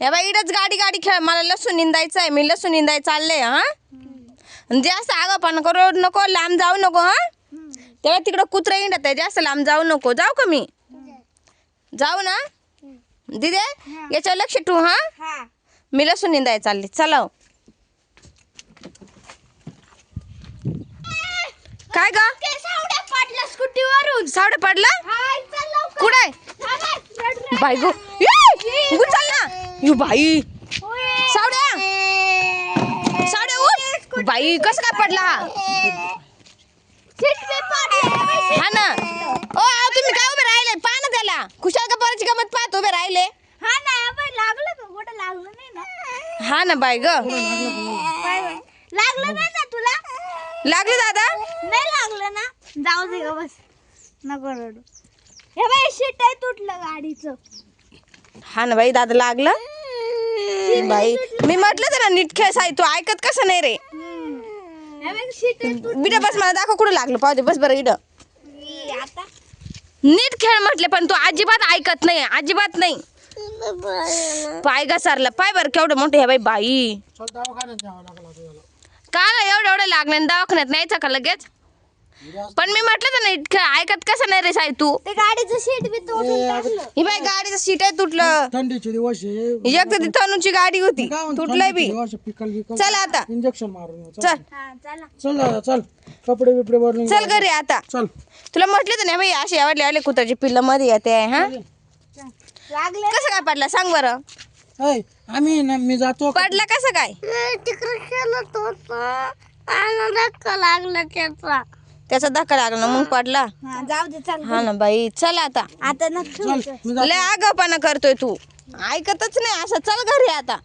या बाई इडच गाडी गाडी खेळ. मला लसूण निंदायचं आहे. मी लसूण निंदाय चालले. हा जास्त आगापणा करू नको. लांब जाऊ नको. हा तेव्हा तिकडं कुत्रा इंडत आहे. जास्त लांब जाऊ नको. जाऊ का मी? जाऊ ना दिदे? याच्यावर लक्ष ठेवू. हा मी लसूण निंदाय चालली. चला. काय ग? स्कूटीवरून सावडे पडला? कुठे बाई गो? चल ना. यू बाई सावड्या सावड्या उठ. बाई कसं काय पडला हा ना? ओ तुम्ही काय उभे राहिले? पहा ना त्याला. खुशाल का पोराची गमत पाहत उभे राहिले. हा ना लागलं का? कुठं लागलं नाही ना? हा ना बाई ग. लागलं नाही ना तुला? लागलं दादा? नाही लागलं ना? जाऊ दे ग बस. नको रडू. हे बाई शीट आहे तुटलं गाडीचं. हा ना बाई दादा लागलं. बाई मी म्हटलं तर नीट खेळ साई. तू ऐकत कसं नाही रे? हे बाई शीट आहे तुटलं. बिडा बस मला दाखव कुठं लागलं. पाहू दे बस बरं. इड आता नीट खेळ म्हटले पण तू अजिबात ऐकत नाही. अजिबात नाही. पाय घसरला. पाय बरं केवढं मोठं आहे बाई. बाई का एवढं एवढं लागलं दवाखान्यात न्यायचं का लगेच? पण मी म्हटलं तर नीट खेळ ऐकत कसं नाही रे साई तू? ते गाडीचं शीट बी तोडून टाकलं. ही बाई गाडीचं सीट आहे तुटलं. थंडीचे दिवस एक तर ती तनूची गाडी होती तुटलंय बी. चल आता. इंजेक्शन मारून चल हा चला. चल दादा चल. कपडे बिपडे बदलून चल घरी आता. चल. तुला म्हटलं तर नाही बाई असे आवडले आवडले कुत्र्याची पिल्ल मध्ये येते. हा लागलं कसं काय पडला सांग बरं? ऐ, आम्ही ना मी जातो. पडला कसं काय? तिकडे खेळत होत आणि धक्का लागला त्याचा. त्याचा धक्का लागला मग पडला. हा जाऊ दे चल. हा ना बाई चल आता. आता नक्की चल मी लय आगाऊपणा करतोय तू. ऐकतच नाही असं. चल घरी आता.